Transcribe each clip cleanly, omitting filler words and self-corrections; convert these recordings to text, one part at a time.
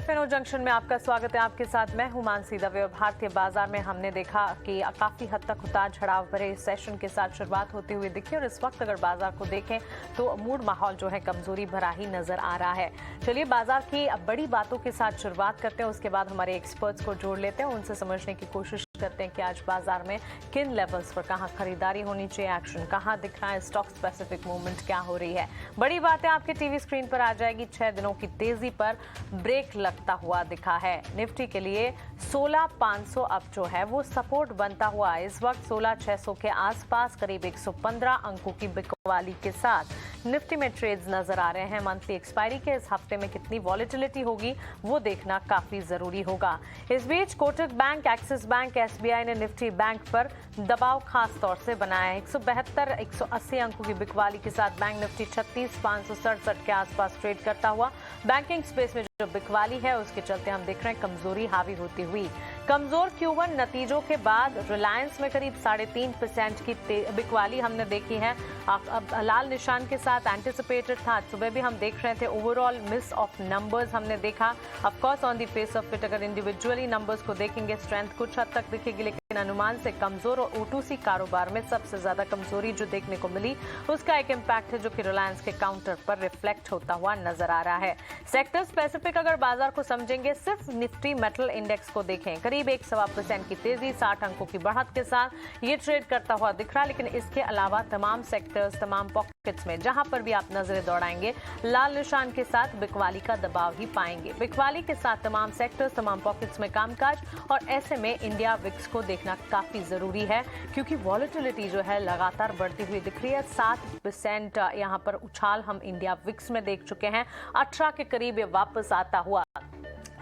F&O junction में आपका स्वागत है। आपके साथ मैं हूं मानसी दवे। और भारतीय बाजार में हमने देखा कि काफी हद तक उतार चढ़ाव भरे सेशन के साथ शुरुआत होती हुई दिखी और इस वक्त अगर बाजार को देखें तो मूड माहौल जो है कमजोरी भरा ही नजर आ रहा है। चलिए बाजार की बड़ी बातों के साथ शुरुआत करते हैं, उसके बाद हमारे एक्सपर्ट्स को जोड़ लेते हैं, उनसे समझने की कोशिश करते हैं कि आज बाजार में किन लेवल्स पर कहां खरीदारी होनी चाहिए, एक्शन कहां दिख रहा है, स्टॉक स्पेसिफिक मूवमेंट क्या हो रही है। बड़ी बातें आपके टीवी स्क्रीन पर आ जाएगी। 6 दिनों की तेजी पर ब्रेक लगता हुआ दिखा है। निफ्टी के लिए 16,500 अब जो है वो सपोर्ट बनता हुआ इस वक्त 16,600 के आसपास करीब 115 अंकों की बिकवाली के साथ निफ्टी में ट्रेड्स नजर आ रहे हैं। मंथली एक्सपायरी के इस हफ्ते में कितनी वॉलेटिलिटी होगी वो देखना काफी जरूरी होगा। इस बीच Kotak bank, Axis bank, SBI ने निफ्टी बैंक पर दबाव खास तौर से बनाया है। 172, 180 अंकों की बिकवाली के साथ बैंक निफ्टी 36,567 के आसपास ट्रेड करता हुआ। बैंकिंग स्पेस में जो बिकवाली है उसके चलते हम देख रहे हैं कमजोरी हावी होती हुई। कमजोर Q1 नतीजों के बाद रिलायंस में करीब 3.5% की बिकवाली हमने देखी है। अब लाल निशान के साथ एंटिसिपेटेड था। आज सुबह भी हम देख रहे थे ओवरऑल मिस ऑफ नंबर्स हमने देखा। Of course on the face of it अगर इंडिविजुअली नंबर्स को देखेंगे स्ट्रेंथ कुछ हद तक दिखेगी, लेकिन अनुमान से कमजोर और O2C कारोबार में सबसे ज्यादा कमजोरी जो देखने को मिली उसका एक इम्पैक्ट है जो कि रिलायंस के काउंटर पर रिफ्लेक्ट होता हुआ नजर आ रहा है। सेक्टर स्पेसिफिक अगर बाजार को समझेंगे, सिर्फ निफ्टी मेटल इंडेक्स को देखें, करीब 1.25% की तेजी 60 अंकों की बढ़त के साथ ये ट्रेड करता हुआ दिख रहा है। लेकिन इसके अलावा तमाम सेक्टर्स, तमाम पॉकेट्स में जहां पर भी आप नजरें दौड़ाएंगे लाल निशान के साथ बिकवाली का दबाव ही पाएंगे। बिकवाली के साथ तमाम सेक्टर्स, तमाम पॉकेट्स में कामकाज और ऐसे में इंडिया विक्स को देखना काफी जरूरी है क्योंकि वॉलेटिलिटी जो है लगातार बढ़ती हुई दिख रही है। 7% यहां पर उछाल हम इंडिया विक्स में देख चुके हैं। 18 के करीब ये वापस आता हुआ।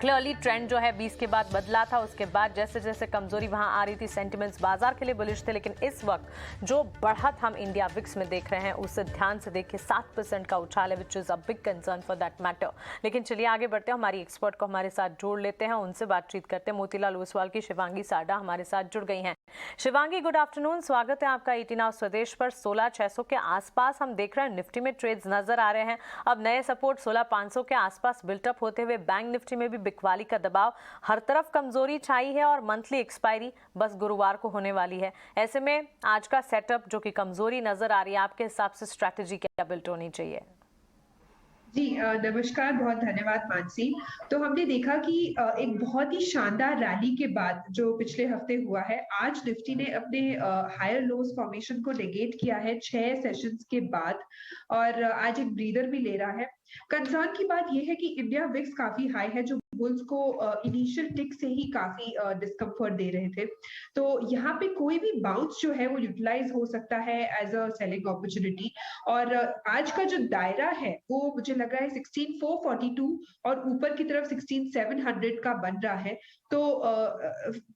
क्लियरली ट्रेंड जो है 20 के बाद बदला था, उसके बाद जैसे जैसे कमजोरी वहां आ रही थी सेंटिमेंट्स बाजार के लिए बुलिश थे। लेकिन इस वक्त जो बढ़त हम इंडिया विक्स में देख रहे हैं उसे ध्यान से देखिए, 7% का उछाल है, which is a big concern for that matter. लेकिन चलिए आगे बढ़ते हैं, हमारी एक्सपर्ट को हमारे साथ जोड़ लेते हैं, उनसे बातचीत करते हैं। मोतीलाल ओसवाल की शिवांगी साडा हमारे साथ जुड़ गई हैं। शिवांगी, गुड आफ्टरनून, स्वागत है आपका 18 आवर स्वदेश पर। 16,600 के आसपास हम देख रहे हैं निफ्टी में ट्रेड्स नजर आ रहे हैं। अब नए सपोर्ट 16,500 के आसपास बिल्टअप होते हुए बैंक निफ्टी में भी बिकवाली का दबाव, हर तरफ कमजोरी छाई है और मंथली एक्सपायरी बस गुरुवार को होने वाली है। ऐसे में आज का सेटअप जो कि कमजोरी नजर आ रही है, आपके हिसाब से स्ट्रैटेजी क्या बिल्ट होनी चाहिए? जी नमस्कार, बहुत धन्यवाद मानसी। तो हमने देखा कि एक बहुत ही शानदार रैली के बाद जो पिछले हफ्ते हुआ है, आज निफ्टी ने अपने हायर लोज फॉर्मेशन को नेगेट किया है 6 सेशंस के बाद और आज एक ब्रीदर भी ले रहा है। कंसर्न की बात यह है कि इंडिया विक्स काफी हाई है, जो बुल्स को इनिशियल टिक से ही काफी डिस्कम्फर्ट दे रहे थे। तो यहाँ पे कोई भी बाउंस जो है वो यूटिलाइज हो सकता है एज अ सेलिंग अपॉर्चुनिटी। और आज का जो दायरा है वो मुझे लग रहा है 16,442 और ऊपर की तरफ 16,700 का बन रहा है। तो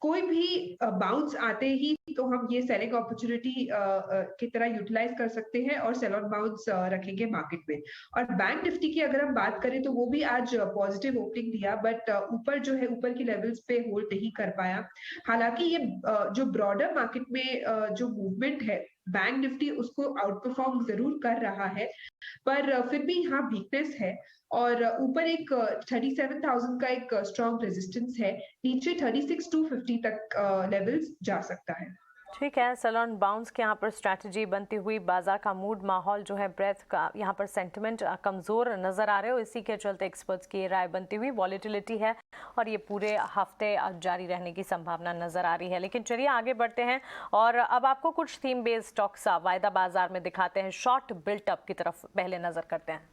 कोई भी बाउंस आते ही तो हम ये सेलिंग अपॉर्चुनिटी की तरह यूटिलाइज कर सकते हैं और सेल ऑन बाउंस रखेंगे मार्केट में। और बैंक निफ्टी की अगर हम बात करें तो वो भी आज पॉजिटिव ओपनिंग दिया, बट ऊपर जो है ऊपर की लेवल्स पे होल्ड नहीं कर पाया। हालांकि ये जो ब्रॉडर मार्केट में जो मूवमेंट है, बैंक निफ्टी उसको आउट परफॉर्म जरूर कर रहा है, पर फिर भी यहाँ वीकनेस है। और ऊपर एक 37,000 का एक स्ट्रॉन्ग रेजिस्टेंस है, नीचे 36,250 तक लेवल्स जा सकता है। ठीक है, सैलॉन बाउंस के यहाँ पर स्ट्रैटेजी बनती हुई, बाजार का मूड माहौल जो है ब्रेथ का यहाँ पर सेंटिमेंट कमजोर नजर आ रहे हो, इसी के चलते एक्सपर्ट्स की राय बनती हुई वॉलेटिलिटी है और ये पूरे हफ्ते जारी रहने की संभावना नजर आ रही है। लेकिन चलिए आगे बढ़ते हैं और अब आपको कुछ थीम बेस्ड स्टॉक्स वायदा बाजार में दिखाते हैं। शॉर्ट बिल्टअप की तरफ पहले नजर करते हैं।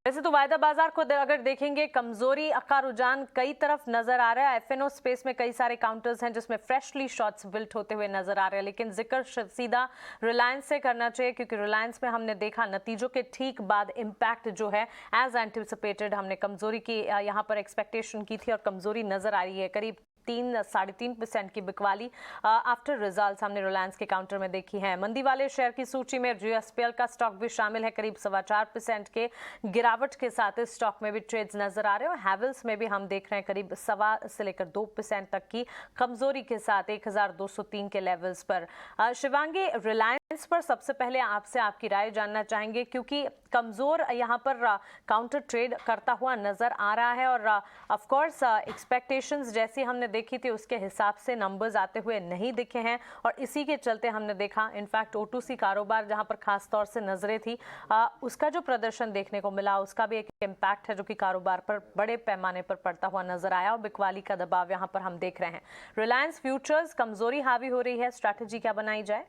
वैसे तो वायदा बाजार को अगर देखेंगे कमजोरी का रुझान कई तरफ नजर आ रहा है। एफएनओ स्पेस में कई सारे काउंटर्स हैं जिसमें फ्रेशली शॉर्ट्स बिल्ट होते हुए नजर आ रहे हैं, लेकिन जिक्र सीधा रिलायंस से करना चाहिए क्योंकि रिलायंस में हमने देखा नतीजों के ठीक बाद इम्पैक्ट जो है एज एंटिसिपेटेड हमने कमजोरी की यहाँ पर एक्सपेक्टेशन की थी और कमजोरी नजर आ रही है। करीब 3.5% की बिकवाली आफ्टर रिजल्ट्स हमने रिलायंस के काउंटर में देखी है। मंदी वाले शेयर की सूची में जीएसपीएल का स्टॉक भी शामिल है। करीब 4.25% के गिरावट के साथ इस स्टॉक में भी ट्रेड्स नजर आ रहे हैं और हैवेल्स में भी हम देख रहे हैं करीब 1.25 से लेकर 2% तक की कमजोरी के साथ 1203 के लेवल्स पर। शिवांगी, रिलायंस पर सबसे पहले आपसे आपकी राय जानना चाहेंगे क्योंकि कमजोर यहाँ पर काउंटर ट्रेड करता हुआ नजर आ रहा है और ऑफ कोर्स एक्सपेक्टेशंस जैसी हमने देखी थी उसके हिसाब से नंबर्स आते हुए नहीं दिखे हैं और इसी के चलते हमने देखा इनफैक्ट O2C कारोबार जहां पर खास तौर से नजरें थी उसका जो प्रदर्शन देखने को मिला उसका भी एक इम्पैक्ट है जो कि कारोबार पर बड़े पैमाने पर पड़ता हुआ नजर आया और बिकवाली का दबाव यहां पर हम देख रहे हैं। रिलायंस फ्यूचर्स कमजोरी हावी हो रही है, स्ट्रैटेजी क्या बनाई जाए?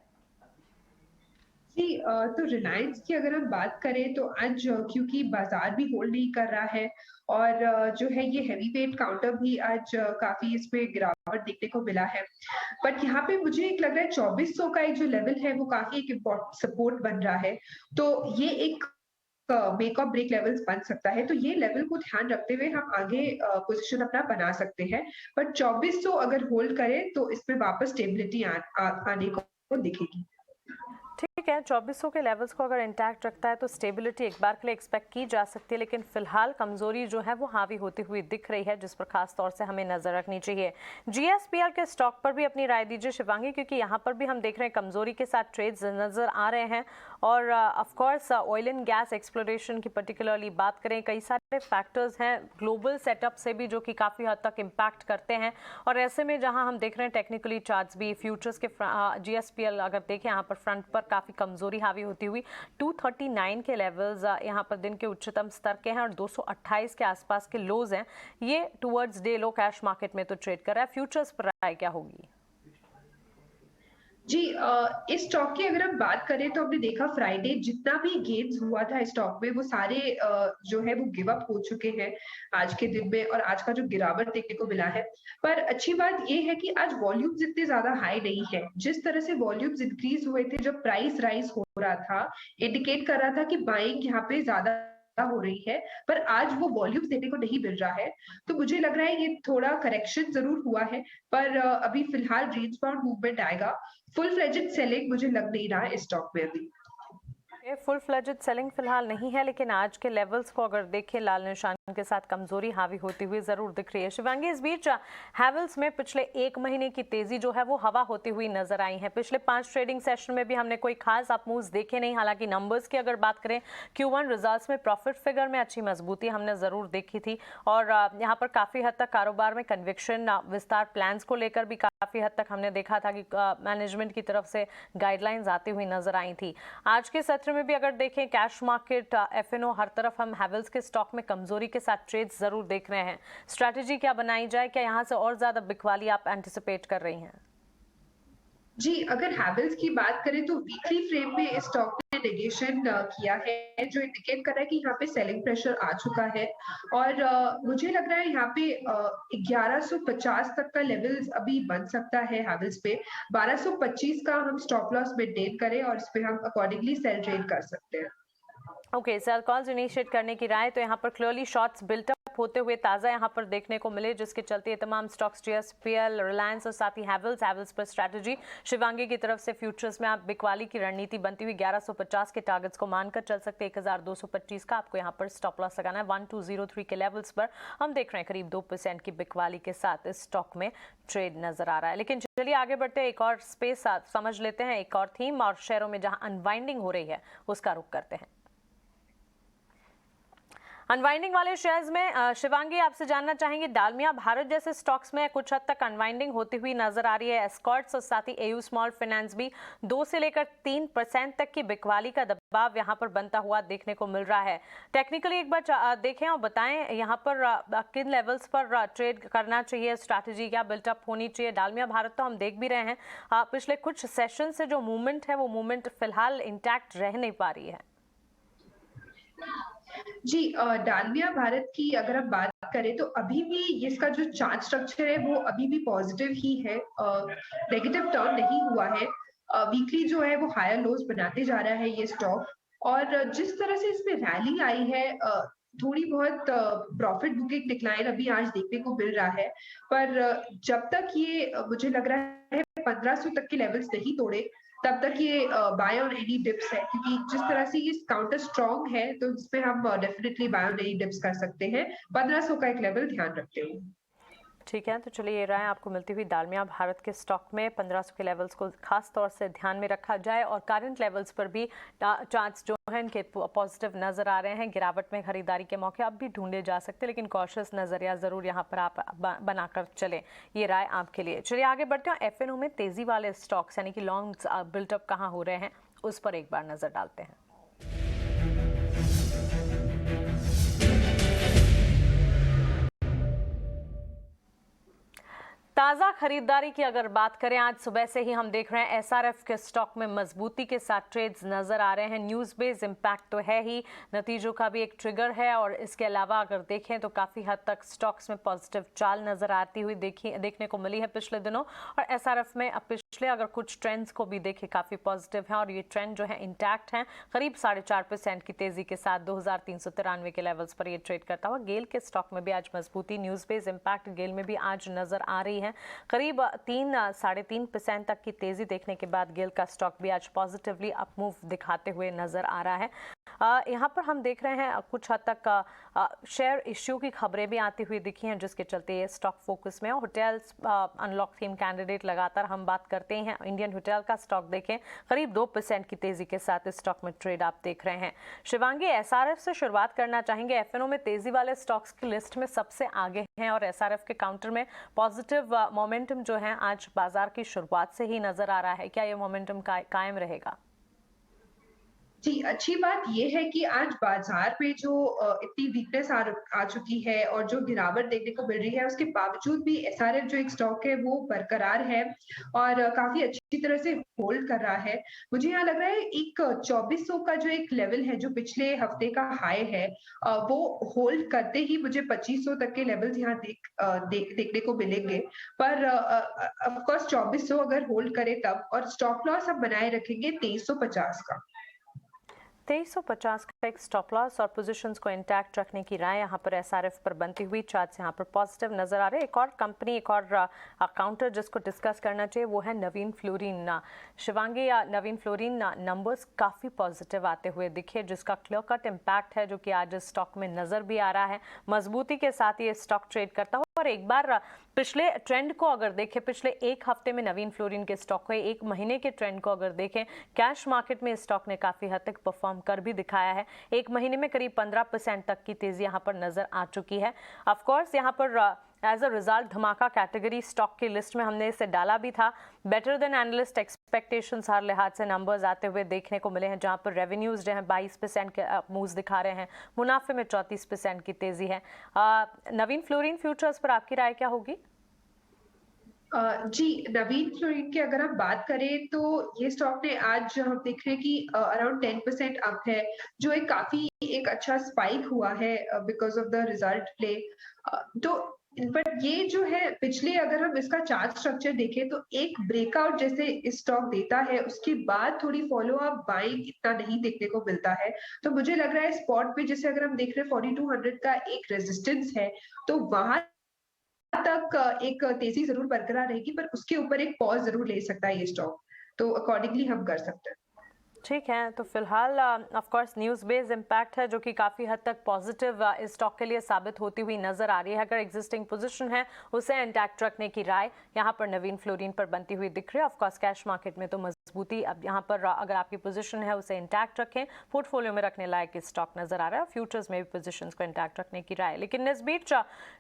जी तो रिलायंस की अगर हम बात करें तो आज क्योंकि बाजार भी होल्ड नहीं कर रहा है और जो है ये हैवी वेट काउंटर भी आज काफी इसमें गिरावट देखने को मिला है। बट यहाँ पे मुझे एक लग रहा है 2400 का एक जो लेवल है वो काफी एक इम्पोर्टेंट सपोर्ट बन रहा है। तो ये एक मेक और ब्रेक लेवल्स बन सकता है। तो ये लेवल को ध्यान रखते हुए हम आगे पोजीशन अपना बना सकते हैं। बट 2400 अगर होल्ड करें तो इसमें वापस स्टेबिलिटी आने को दिखेगी। ठीक है, 2400 के लेवल्स को अगर इंटैक्ट रखता है तो स्टेबिलिटी एक बार के लिए एक्सपेक्ट की जा सकती है, लेकिन फिलहाल कमजोरी जो है वो हावी होती हुई दिख रही है जिस पर खास तौर से हमें नजर रखनी चाहिए। जीएसपीएल के स्टॉक पर भी अपनी राय दीजिए शिवांगी, क्योंकि यहाँ पर भी हम देख रहे हैं कमजोरी के साथ ट्रेड्स नजर आ रहे हैं और of course oil and gas exploration की पर्टिकुलरली बात करें, कई सारे फैक्टर्स हैं ग्लोबल सेटअप से भी जो कि काफी हद तक इम्पैक्ट करते हैं और ऐसे में जहां हम देख रहे हैं टेक्निकली चार्ट्स भी फ्यूचर्स के जीएसपीएल अगर देखें यहाँ पर फ्रंट पर काफी कमजोरी हावी होती हुई 239 के लेवल्स यहाँ पर दिन के उच्चतम स्तर के हैं और 228 के आसपास के लोज हैं। ये टुवर्ड्स डे लो कैश मार्केट में तो ट्रेड कर रहा है। फ्यूचर्स पर राय क्या होगी? जी इस स्टॉक की अगर हम बात करें तो हमने देखा फ्राइडे जितना भी गेन्स हुआ था स्टॉक में वो सारे जो है वो गिव अप हो चुके हैं आज के दिन में और आज का जो गिरावट देखने को मिला है। पर अच्छी बात ये है कि आज वॉल्यूम्स इतने ज्यादा हाई नहीं है। जिस तरह से वॉल्यूम्स इंक्रीज हुए थे जब प्राइस राइज हो रहा था इंडिकेट कर रहा था कि बाइंग यहाँ पे ज्यादा हो रही है, पर आज वो वॉल्यूम्स देखने को नहीं मिल रहा है। तो मुझे लग रहा है ये थोड़ा करेक्शन जरूर हुआ है, पर अभी फिलहाल रेंज बाउंड मूवमेंट आएगा। फुल फ्लेजेड सेलिंग मुझे लग नहीं रहा है इस स्टॉक में अभी। फुल फ्लेजेड सेलिंग फिलहाल नहीं है, लेकिन आज के लेवल्स को अगर देखें लाल निशान के साथ कमजोरी हावी होती हुई जरूर दिख रही है। शिवांगी, इस बीच हैवेल्स में पिछले एक महीने की तेजी जो है वो हवा होती हुई नजर आई है। पिछले 5 ट्रेडिंग सेशन में भी हमने कोई खास अप मूव्स देखे नहीं। हालांकि नंबर्स की अगर बात करें Q1 रिजल्ट्स में प्रॉफिट फिगर में अच्छी मजबूती हमने जरूर देखी थी और यहाँ पर काफी हद तक कारोबार में कन्विक्शन विस्तार प्लान्स को लेकर भी काफी हद तक हमने देखा था कि मैनेजमेंट की तरफ से गाइडलाइंस आती हुई नजर आई थी। आज के सत्र में भी अगर देखें कैश मार्केट F&O हर तरफ हम हैवेल्स के स्टॉक में कमजोरी के साथ ट्रेड्स जरूर देख रहे हैं। स्ट्रैटेजी क्या बनाई जाए? क्या यहाँ से और ज्यादा बिकवाली आप एंटिसिपेट कर रही हैं? जी अगर हैवेल्स की बात करें तो वीकली फ्रेम में इस स्टॉक ने नेगेशन किया है जो इंडिकेट कर रहा है कि यहाँ पे सेलिंग प्रेशर आ चुका है और मुझे लग रहा है यहाँ पे 1150 तक का लेवल्स अभी बन सकता है हैवेल्स पे। 1225 का हम स्टॉप लॉस मेंटेन करें और इस पे हम अकॉर्डिंगली सेल ट्रेड कर सकते हैं। ओके, सेल कॉल्स इनिशिएट करने की राय तो यहाँ पर क्लियरली शॉर्ट्स बिल्ट अप होते हुए ताज़ा यहाँ पर देखने को मिले, जिसके चलते ये तमाम स्टॉक्स जीएसपीएल, रिलायंस और साथ ही हैवेल्स पर स्ट्रैटेजी शिवांगी की तरफ से फ्यूचर्स में आप बिकवाली की रणनीति बनती हुई 1150 के टारगेट्स को मानकर चल सकते हैं। 1225 का आपको यहाँ पर स्टॉप लॉस लगाना है। 1203 के लेवल्स पर हम देख रहे हैं करीब 2% की बिकवाली के साथ इस स्टॉक में ट्रेड नजर आ रहा है। लेकिन चलिए आगे बढ़ते हैं, एक और स्पेस समझ लेते हैं, एक और थीम और शेयरों में जहां अनवाइंडिंग हो रही है उसका रुख करते हैं। अनवाइंडिंग वाले शेयर्स में शिवांगी आपसे जानना चाहेंगे, डालमिया भारत जैसे स्टॉक्स में कुछ हद तक अनवाइंडिंग होती हुई नजर आ रही है। एस्कॉर्ट्स और साथ ही एयू स्मॉल फाइनेंस भी 2 से लेकर 3% तक की बिकवाली का दबाव यहां पर बनता हुआ देखने को मिल रहा है। टेक्निकली एक बार देखें और बताएं यहां पर किन लेवल्स पर ट्रेड करना चाहिए, स्ट्रैटेजी क्या बिल्टअप होनी चाहिए। डालमिया भारत तो हम देख भी रहे हैं पिछले कुछ सेशन से जो मूवमेंट है वो मूवमेंट फिलहाल इंटैक्ट रह नहीं पा रही है। जी डालमिया भारत की अगर हम बात करें तो अभी भी इसका जो चार्ट स्ट्रक्चर है वो अभी भी पॉजिटिव ही है, नेगेटिव टर्न नहीं हुआ है। वीकली जो है वो हायर लोज बनाते जा रहा है ये स्टॉक और जिस तरह से इसमें रैली आई है थोड़ी बहुत प्रॉफिट बुकिंग डिक्लाइन अभी आज देखने को मिल रहा है। पर जब तक ये मुझे लग रहा है 1500 तक के लेवल्स नहीं तोड़े, तब तक ये बाय ऑन एनी डिप्स है, क्योंकि जिस तरह से ये काउंटर स्ट्रांग है, तो इसमें हम definitely buy on any dips कर सकते हैं, 1500 का एक लेवल ध्यान रखते हुए। ठीक है, तो चलिए ये राय आपको मिलती हुई डालमिया भारत के स्टॉक में 1500 के लेवल्स को खास तौर से ध्यान में रखा जाए और करंट लेवल्स पर भी चार्ट्स जो हैं इनके पॉजिटिव नजर आ रहे हैं। गिरावट में खरीदारी के मौके अब भी ढूंढे जा सकते हैं, लेकिन कॉशियस नजरिया जरूर यहाँ पर आप बनाकर चले। ये राय आपके लिए। चलिए आगे बढ़ते हैं। एफएनओ में तेजी वाले स्टॉक्स यानी कि लॉन्ग बिल्टअप कहाँ हो रहे हैं उस पर एक बार नजर डालते हैं। ताज़ा खरीदारी की अगर बात करें, आज सुबह से ही हम देख रहे हैं एसआरएफ के स्टॉक में मजबूती के साथ ट्रेड्स नजर आ रहे हैं। न्यूज़ बेस्ड इम्पैक्ट तो है ही, नतीजों का भी एक ट्रिगर है और इसके अलावा अगर देखें तो काफ़ी हद तक स्टॉक्स में पॉजिटिव चाल नजर आती हुई देखने को मिली है पिछले दिनों। और एसआरएफ में अब पिछले अगर कुछ ट्रेंड्स को भी देखें काफ़ी पॉजिटिव हैं और ये ट्रेंड जो है इंटैक्ट है। करीब 4.5% की तेजी के साथ 2393 के लेवल्स पर ये ट्रेड करता हुआ। गेल के स्टॉक में भी आज मजबूती, न्यूज़ बेस्ड इम्पैक्ट गेल में भी आज नजर आ रही है। करीब 3-3.5% तक की तेजी देखने के बाद गेल का स्टॉक भी आज पॉजिटिवली अप मूव दिखाते हुए नजर आ रहा है। यहाँ पर हम देख रहे हैं कुछ हद तक शेयर इश्यू की खबरें भी आती हुई दिखी हैं, जिसके चलते ये स्टॉक फोकस में है। होटल्स अनलॉक थीम कैंडिडेट लगातार हम बात करते हैं। इंडियन होटल का स्टॉक देखें, करीब 2% की तेजी के साथ इस स्टॉक में ट्रेड आप देख रहे हैं। शिवांगी, एसआरएफ से शुरुआत करना चाहेंगे। एफएनओ में तेजी वाले स्टॉक्स की लिस्ट में सबसे आगे हैं और एसआरएफ के काउंटर में पॉजिटिव मोमेंटम जो है आज बाजार की शुरुआत से ही नजर आ रहा है। क्या ये मोमेंटम कायम रहेगा? जी, अच्छी बात ये है कि आज बाजार में जो इतनी वीकनेस आ चुकी है और जो गिरावट देखने को मिल रही है, उसके बावजूद भी एसआरएफ जो एक स्टॉक है वो बरकरार है और काफी अच्छी तरह से होल्ड कर रहा है। मुझे यहाँ लग रहा है एक 2400 का जो एक लेवल है, जो पिछले हफ्ते का हाई है, वो होल्ड करते ही मुझे 2500 तक के लेवल्स यहाँ देखने को मिलेंगे। पर ऑफ कोर्स 2400 अगर होल्ड करे तब, और स्टॉप लॉस हम बनाए रखेंगे 2350 का। 2350 का एक स्टॉप लॉस और पोजीशंस को इंटैक्ट रखने की राय यहाँ पर एसआरएफ पर बनती हुई। चार्ट्स यहाँ पर पॉजिटिव नजर आ रहे हैं। एक और कंपनी, एक और काउंटर जिसको डिस्कस करना चाहिए वो है नवीन फ्लोरिन। शिवांगी, नवीन फ्लोरिन नंबर्स काफ़ी पॉजिटिव आते हुए दिखे, जिसका क्लियर कट इम्पैक्ट है जो कि आज स्टॉक में नजर भी आ रहा है। मजबूती के साथ ये स्टॉक ट्रेड करता हुआ। और एक बार पिछले ट्रेंड को अगर देखें, पिछले एक हफ्ते में नवीन फ्लोरिन के स्टॉक को, एक महीने के ट्रेंड को अगर देखें, कैश मार्केट में स्टॉक ने काफी हद तक परफॉर्म कर भी दिखाया है। एक महीने में करीब 15% तक की तेजी यहां पर नजर आ चुकी है। ऑफ कोर्स यहां पर एज अ रिजल्ट धमाका कैटेगरी स्टॉक की लिस्ट में हमने इसे डाला भी था। बेटर देन एनालिस्ट एक्सपेक्टेशंस हर लिहाज से नंबर्स आते हुए देखने को मिले हैं, जहां पर रेवेन्यूज जो है 22% के मूव्स दिखा रहे हैं, मुनाफे में 34% की तेजी है। नवीन फ्लोरिन फ्यूचर्स पर आपकी राय क्या होगी? जी, नवीन फ्लोरिन की अगर हम बात करें तो ये स्टॉक ने आज हम देख रहे हैं कि अराउंड 10% अप है, जो एक काफी एक अच्छा स्पाइक हुआ है because of the result play. तो बट ये जो है पिछले, अगर हम इसका चार्ट स्ट्रक्चर देखें तो एक ब्रेकआउट जैसे स्टॉक देता है, उसके बाद थोड़ी फॉलो अप बाइंग इतना नहीं देखने को मिलता है। तो मुझे लग रहा है स्पॉट पे जैसे अगर हम देख रहे हैं 4200 का एक रेजिस्टेंस है, तो वहां तक एक तेजी जरूर बरकरार रहेगी, पर उसके ऊपर एक पॉज जरूर ले सकता है ये स्टॉक। तो अकॉर्डिंगली हम कर सकते हैं। ठीक है, तो फिलहाल of course news based impact है जो कि काफ़ी हद तक पॉजिटिव इस स्टॉक के लिए साबित होती हुई नजर आ रही है। अगर एग्जिस्टिंग पोजीशन है उसे इंटैक्ट रखने की राय यहाँ पर नवीन फ्लोरिन पर बनती हुई दिख रही है। ऑफ कोर्स कैश मार्केट में तो मजबूती, अब यहाँ पर अगर आपकी पोजीशन है उसे इंटैक्ट रखें, पोर्टफोलियो में रखने लायक स्टॉक नजर आ रहा है। फ्यूचर्स में भी पोजीशन को इंटैक्ट रखने की राय। लेकिन इस बीच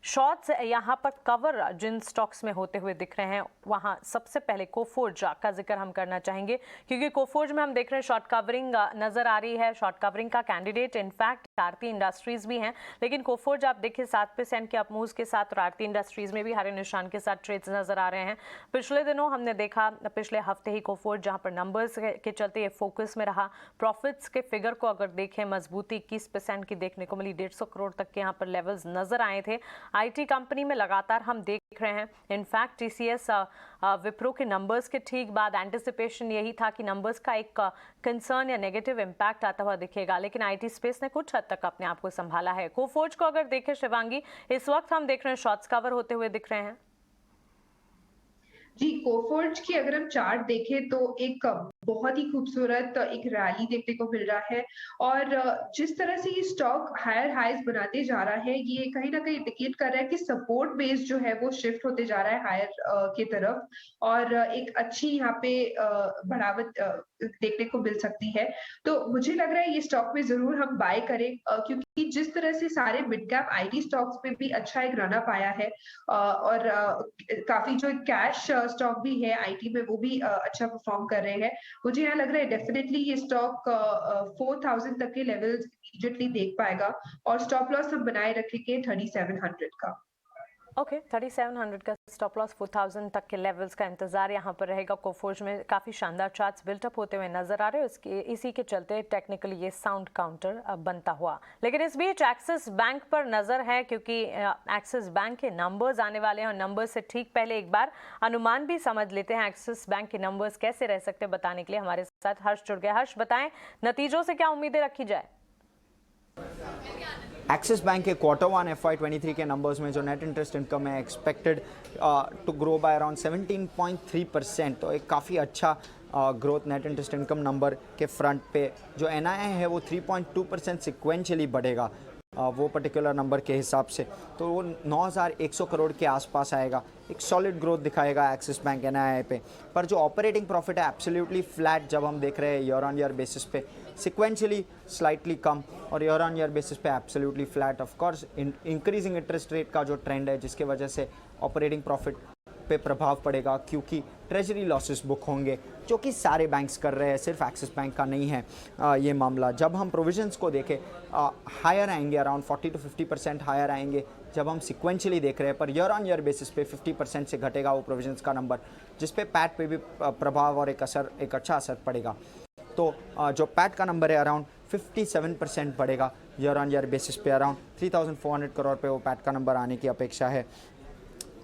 शॉर्ट्स यहाँ पर कवर जिन स्टॉक्स में होते हुए दिख रहे हैं, वहाँ सबसे पहले कोफोर्ज का जिक्र हम करना चाहेंगे, क्योंकि कोफोर्ज में हम देख रहे हैं शॉर्ट कवरिंग नजर आ रही है। शॉर्ट कवरिंग का कैंडिडेट इनफैक्ट आरती इंडस्ट्रीज भी हैं, लेकिन कोफोर्ज आप देखिए 7% के अपमूव्स के साथ, और आरती इंडस्ट्रीज में भी हरे निशान के साथ ट्रेड्स नजर आ रहे हैं। पिछले दिनों हमने देखा, पिछले हफ्ते ही कोफोर्ज जहां पर नंबर्स के चलते ये फोकस में रहा। प्रॉफिट्स के फिगर को अगर देखें, मजबूती 21% की देखने को मिली, 150 करोड़ तक के यहाँ पर लेवल्स नजर आए थे। आईटी कंपनी में लगातार हम देख रहे हैं, इनफैक्ट टीसीएस विप्रो के नंबर्स के ठीक बाद एंटिसिपेशन यही था कि नंबर्स का एक कंसर्न या नेगेटिव इम्पैक्ट आता हुआ दिखेगा, लेकिन आईटी स्पेस ने कुछ हद तक अपने आप को संभाला है। कोफोर्ज को अगर देखें शिवांगी, इस वक्त हम देख रहे हैं शॉर्ट्स कवर होते हुए दिख रहे हैं। जी, कोफोर्ज की अगर हम चार्ट देखें तो एक बहुत ही खूबसूरत एक रैली देखने को मिल रहा है और जिस तरह से ये स्टॉक हायर हाइज बनाते जा रहा है, ये कहीं ना कहीं इंडिकेट कर रहा है कि सपोर्ट बेस जो है वो शिफ्ट होते जा रहा है हायर की तरफ और एक अच्छी यहाँ पे बढ़ावत देखने को मिल सकती है। तो मुझे लग रहा है ये स्टॉक में जरूर हम बाय करें क्योंकि जिस तरह से सारे मिड कैप आईटी स्टॉक्स में भी अच्छा एक रनअप आया है और काफी जो कैश स्टॉक भी है आईटी में वो भी अच्छा परफॉर्म कर रहे हैं। मुझे यहाँ लग रहा है डेफिनेटली ये स्टॉक 4000 तक के लेवल्स इमीडिएटली देख पाएगा और स्टॉप लॉस हम बनाए रखेंगे 3700 का। ओके, 3700 का स्टॉप लॉस, 4000 तक के लेवल्स का इंतजार यहाँ पर रहेगा। कोफोर्ज में काफ़ी शानदार चार्ट्स बिल्टअप होते हुए नजर आ रहे हैं, इसी के चलते टेक्निकली ये साउंड काउंटर बनता हुआ। लेकिन इस बीच एक्सिस बैंक पर नजर है क्योंकि एक्सिस बैंक के नंबर्स आने वाले हैं और नंबर्स से ठीक पहले एक बार अनुमान भी समझ लेते हैं एक्सिस बैंक के नंबर्स कैसे रह सकते हैं। बताने के लिए हमारे साथ हर्ष जुड़ गया। हर्ष, बताएं नतीजों से क्या उम्मीदें रखी जाए? एक्सिस बैंक के Q1 FY23 के नंबर्स में जो नेट इंटरेस्ट इनकम है expected to grow by around 17.3%, तो एक काफ़ी अच्छा growth net interest income number के फ्रंट पे। जो NII है वो 3.2% सिक्वेंशली बढ़ेगा वो पर्टिकुलर नंबर के हिसाब से, तो वो 9100 करोड़ के आसपास आएगा। एक सॉलिड ग्रोथ दिखाएगा एक्सिस बैंक NII पे। पर जो ऑपरेटिंग प्रॉफिट है एब्सोल्युटली फ्लैट जब हम देख रहे हैं ईयर ऑन ईयर बेसिस पे, सिक्वेंशली स्लाइटली कम और ईयर ऑन ईयर बेसिस पे absolutely flat. Of course increasing interest rate का जो ट्रेंड है जिसके वजह से ऑपरेटिंग प्रॉफिट पे प्रभाव पड़ेगा क्योंकि ट्रेजरी लॉसेस बुक होंगे, जो कि सारे बैंक्स कर रहे हैं, सिर्फ एक्सिस बैंक का नहीं है ये मामला। जब हम प्रोविजंस को देखें हायर आएंगे, अराउंड 40 to 50% हायर आएंगे जब हम सिक्वेंशली देख रहे हैं, per year on year basis पे 50% से घटेगा वो प्रोविजंस का नंबर, जिस पे पैट पे भी प्रभाव और एक अच्छा असर पड़ेगा। तो जो पैट का नंबर है अराउंड 57% बढ़ेगा ईयर ऑन ईयर बेसिस पे, अराउंड 3400 करोड़ पे वो पैट का नंबर आने की अपेक्षा है।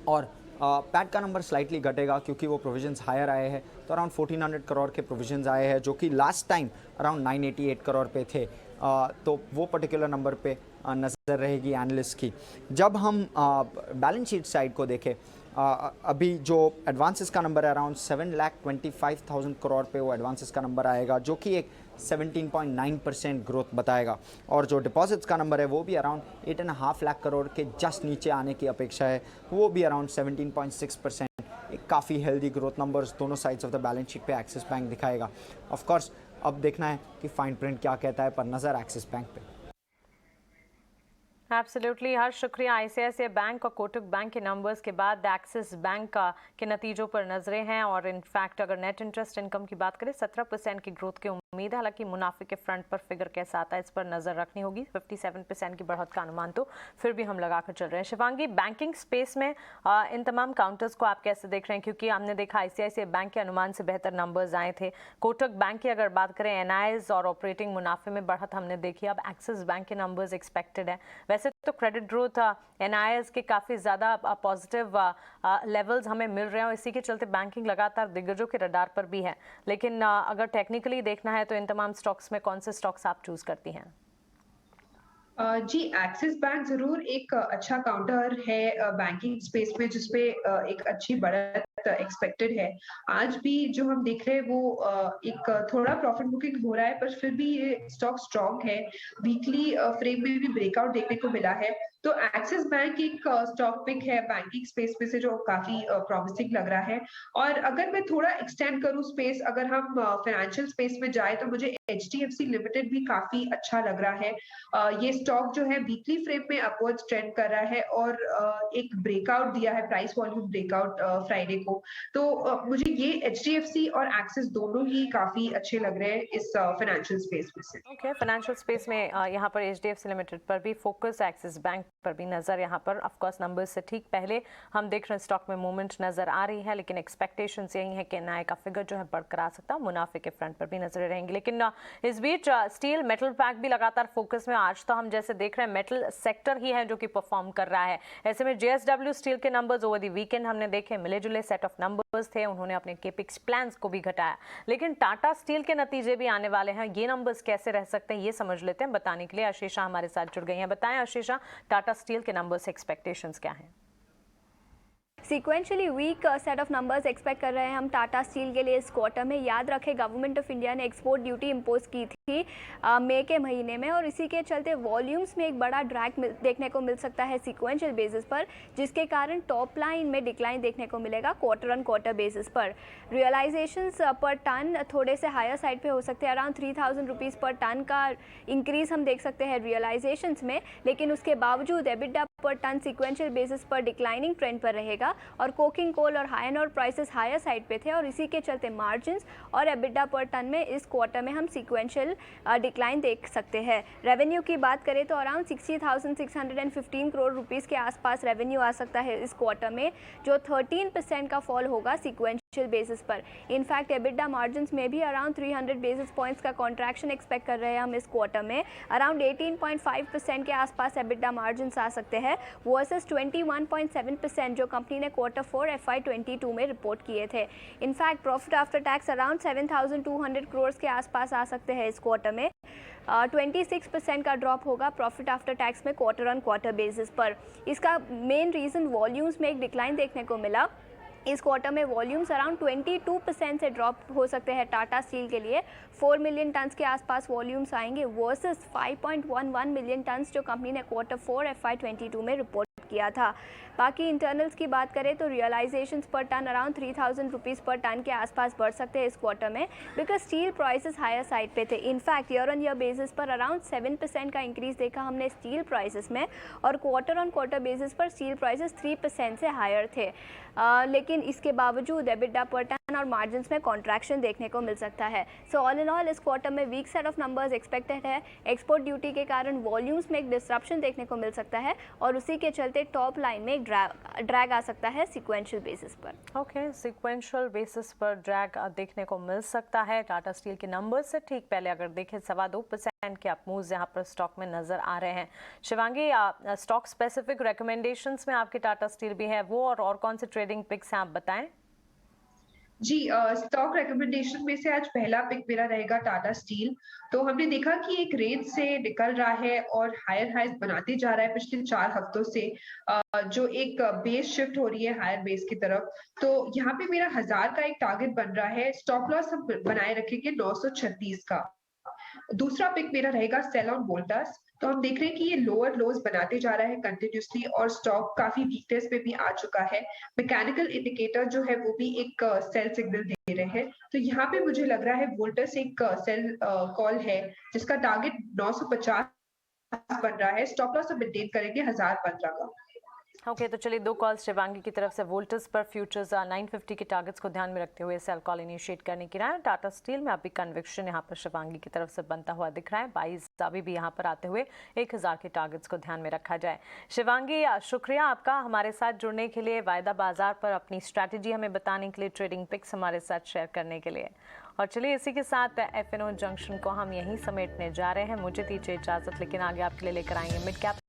और पैट का नंबर स्लाइटली घटेगा क्योंकि वो प्रोविजंस हायर आए हैं, तो अराउंड 1400 करोड़ के प्रोविजंस आए हैं जो कि लास्ट टाइम अराउंड 988 करोड़ पे थे। तो वो पर्टिकुलर नंबर पे नज़र रहेगी एनालिस्ट की। जब हम बैलेंस शीट साइड को देखें, अभी जो एडवांसेस का नंबर है अराउंड 7,25,000 करोड़ पे वो एडवांसेस का नंबर आएगा, जो कि एक 17.9% ग्रोथ बताएगा। और जो डिपॉजिट्स का नंबर है वो भी अराउंड 8.5 लाख करोड़ के जस्ट नीचे आने की अपेक्षा है, वो भी अराउंड 17.6%। एक काफ़ी हेल्दी ग्रोथ नंबर्स दोनों sides of the balance sheet पे एक्सिस बैंक दिखाएगा। ऑफ कोर्स अब देखना है कि फाइन प्रिंट क्या कहता है, पर नज़र एक्सिस बैंक पे। एब्सोल्युटली हर्ष, शुक्रिया। आईसीआईसीआई बैंक और कोटक बैंक के नंबर्स के बाद एक्सिस बैंक के नतीजों पर नजरें हैं और इनफैक्ट अगर नेट इंटरेस्ट इनकम की बात करें 17% की ग्रोथ की उम्मीद है। हालांकि मुनाफे के फ्रंट पर फिगर कैसा आता है इस पर नजर रखनी होगी। 57% की बढ़त का अनुमान तो फिर भी हम लगाकर चल रहे हैं। शिवांगी, बैंकिंग स्पेस में इन तमाम काउंटर्स को आप कैसे देख रहे हैं? क्योंकि हमने देखा आईसीआईसीआई बैंक के अनुमान से बेहतर नंबर्स आए थे। कोटक बैंक की अगर बात करें एनआईज और ऑपरेटिंग मुनाफे में बढ़त हमने देखी, अब एक्सिस बैंक के नंबर्स एक्सपेक्टेड है। वैसे तो क्रेडिट ग्रोथ एनआईएस के काफ़ी ज़्यादा पॉजिटिव लेवल्स हमें मिल रहे हैं और इसी के चलते बैंकिंग लगातार दिग्गजों के रडार पर भी है। लेकिन अगर टेक्निकली देखना है तो इन तमाम स्टॉक्स में कौन से स्टॉक्स आप चूज करती हैं? जी, एक्सिस बैंक जरूर एक अच्छा काउंटर है बैंकिंग स्पेस में जिसपे एक अच्छी बढ़त एक्सपेक्टेड है। आज भी जो हम देख रहे हैं वो एक थोड़ा प्रॉफिट बुकिंग हो रहा है, पर फिर भी ये स्टॉक स्ट्रॉन्ग है। वीकली फ्रेम में भी ब्रेकआउट देखने को मिला है, तो एक्सिस बैंक एक स्टॉक पिक है बैंकिंग स्पेस में से जो काफी प्रॉमिसिंग लग रहा है। और अगर मैं थोड़ा एक्सटेंड करूं स्पेस, अगर हम फाइनेंशियल स्पेस में जाए तो मुझे एचडीएफसी लिमिटेड भी काफी अच्छा लग रहा है। ये स्टॉक जो है वीकली फ्रेम में अपवर्ड्स ट्रेंड कर रहा है और एक ब्रेकआउट दिया है, प्राइस वॉल्यूम ब्रेकआउट फ्राइडे को। तो मुझे ये एचडीएफसी और एक्सिस दोनों ही काफी अच्छे लग रहे हैं इस फाइनेंशियल स्पेस में से। ओके, फाइनेंशियल स्पेस में यहाँ पर एचडीएफसी लिमिटेड पर भी फोकस एक्सिस बैंक पर भी नजर यहाँ पर ऑफकोर्स नंबर्स से ठीक पहले हम देख रहे हैं स्टॉक में मूवमेंट नजर आ रही है, लेकिन एक्सपेक्टेशंस यही है कि एनआई का फिगर जो है बढ़कर आ सकता है, मुनाफे के फ्रंट पर भी नजर रहेंगी। लेकिन इस बीच स्टील मेटल पैक भी लगातार फोकस में। आज तो हम जैसे देख रहे हैं मेटल सेक्टर ही है जो कि परफॉर्म कर रहा है। ऐसे में जेएसडब्ल्यू स्टील के नंबर्स ओवर द वीकेंड हमने देखे मिले जुले सेट ऑफ नंबर्स थे, उन्होंने अपने केपिक्स प्लान्स को भी घटाया, लेकिन टाटा स्टील के नतीजे भी आने वाले हैं। ये नंबर्स कैसे रह सकते हैं ये समझ लेते हैं। बताने के लिए आशीषा हमारे साथ जुड़ गई हैं। बताएं आशीषा, टाटा स्टील के नंबर्स एक्सपेक्टेशंस क्या हैं? Sequentially weak set of numbers expect कर रहे हैं हम टाटा स्टील के लिए इस क्वार्टर में। याद रखें गवर्नमेंट ऑफ इंडिया ने एक्सपोर्ट ड्यूटी इंपोज की थी मई के महीने में, और इसी के चलते वॉल्यूम्स में एक बड़ा ड्रैग देखने को मिल सकता है सीक्वेंशियल बेसिस पर, जिसके कारण टॉप लाइन में डिक्लाइन देखने को मिलेगा क्वार्टर ऑन क्वार्टर बेसिस पर। रियलाइजेशंस पर टन थोड़े से हायर साइड पे हो सकते हैं, अराउंड 3000 रुपीज़ पर टन का इंक्रीज हम देख सकते हैं रियलाइजेशंस में, लेकिन उसके बावजूद एबिटा पर टन सीक्वेंशियल बेसिस पर डिक्लाइनिंग ट्रेंड पर रहेगा। और कोकिंग कोल और आयरन और प्राइसेस हायर साइड पे थे, और इसी के चलते मार्जिन्स और एबिटा पर टन में इस क्वार्टर में हम सीक्वेंशियल डिक्लाइन देख सकते हैं। रेवेन्यू की बात करें तो अराउंड 60,615 करोड़ रुपीस के आसपास रेवेन्यू आ सकता है इस क्वार्टर में, जो 13% का फॉल होगा सीक्वेंशियल बेसिस पर। इनफैक्ट एबिटा मार्जिन्स में भी अराउंड 300 बेसिस पॉइंट्स का कॉन्ट्रैक्शन एक्सपेक्ट कर रहे हैं हम इस क्वार्टर में। अराउंड 18.5% के आसपास एबिटा मार्जिन्स आ सकते हैं वर्सेस 21.7% जो कंपनी ने क्वार्टर 4 FY22 में रिपोर्ट किए थे। In fact profit after tax around 7,200 crore के आसपास आ सकते हैं इस क्वार्टर में। 26% का ड्रॉप होगा प्रॉफिट आफ्टर टैक्स में क्वार्टर ऑन क्वार्टर बेसिस पर। इसका मेन रीज़न वॉल्यूम्स में एक डिक्लाइन देखने को मिला। इस क्वार्टर में वॉल्यूम्स अराउंड 22% से ड्रॉप हो सकते हैं टाटा स्टील के लिए। 4 मिलियन टन्स के आसपास वॉल्यूम्स आएंगे वर्सेस 5.11 मिलियन टन्स जो कंपनी ने क्वार्टर 4 FY22 में रिपोर्ट किया था। बाकी इंटरनल्स की बात करें तो रियलाइजेशंस पर टन अराउंड 3000 रुपीज़ पर टन के आसपास बढ़ सकते हैं इस क्वार्टर में, because steel prices higher side पे थे। In fact year on year basis पर अराउंड 7% का इंक्रीज देखा हमने स्टील प्राइसेस में, और क्वार्टर ऑन क्वार्टर बेसिस पर स्टील प्राइसेस 3% से हायर थे। लेकिन इसके बावजूद एबिटा पर टन और मार्जिन्स में कॉन्ट्रैक्शन देखने को मिल सकता है। सो ऑल इन ऑल इस क्वार्टर में weak set of numbers expected है। एक्सपोर्ट ड्यूटी के कारण वॉल्यूम्स में एक डिसरप्शन देखने को मिल सकता है, और उसी के चलते टॉप लाइन में एक ड्रैग आ सकता है सीक्वेंशियल बेसिस पर। ओके, सीक्वेंशियल बेसिस पर ड्रैग देखने को मिल सकता है टाटा स्टील के नंबर्स से ठीक पहले। अगर देखें 2.25% के अप मूव्स यहाँ पर स्टॉक में नजर आ रहे हैं। शिवांगी, स्टॉक स्पेसिफिक रिकमेंडेशंस में आपके टाटा स्टील भी है वो, और कौन से ट्रेडिंग पिक्स हैं आप बताएं? जी, स्टॉक रिकमेंडेशन में से आज पहला पिक मेरा रहेगा टाटा स्टील। तो हमने देखा कि एक रेंज से निकल रहा है और हायर हाइज बनाते जा रहा है पिछले 4 हफ्तों से, जो एक बेस शिफ्ट हो रही है हायर बेस की तरफ। तो यहाँ पे मेरा 1000 का एक टारगेट बन रहा है। स्टॉप लॉस हम बनाए रखेंगे 936 का। दूसरा पिक मेरा रहेगा सेल ऑन वोल्टास। तो हम देख रहे हैं कि ये लोअर लोज बनाते जा रहा है कंटिन्यूसली, और स्टॉक काफी वीकनेस पे भी आ चुका है। मैकेनिकल इंडिकेटर जो है वो भी एक सेल सिग्नल दे रहे हैं। तो यहाँ पे मुझे लग रहा है वोल्टास एक सेल कॉल है जिसका टारगेट 950 बन रहा है। स्टॉप लॉस हम मेंटेन करेंगे 1015 का। ओके, तो चलिए 2 कॉल्स शिवांगी की तरफ से। वोल्टस पर फ्यूचर्स 950 के टारगेट्स को ध्यान में रखते हुए सेल कॉल इनिशिएट करने की राय। टाटा स्टील में अभी कन्विक्शन यहाँ पर शिवांगी की तरफ से बनता हुआ दिख रहा है। 22 अभी भी यहाँ पर आते हुए 1000 के टारगेट्स को ध्यान में रखा जाए। शिवांगी, शुक्रिया आपका हमारे साथ जुड़ने के लिए, वायदा बाजार पर अपनी स्ट्रैटेजी हमें बताने के लिए, ट्रेडिंग पिक्स हमारे साथ शेयर करने के लिए। और चलिए इसी के साथ FNO जंक्शन को हम यहीं समेटने जा रहे हैं। मुझे दीजिए इजाजत, लेकिन आगे आपके लिए लेकर आएंगे मिड कैप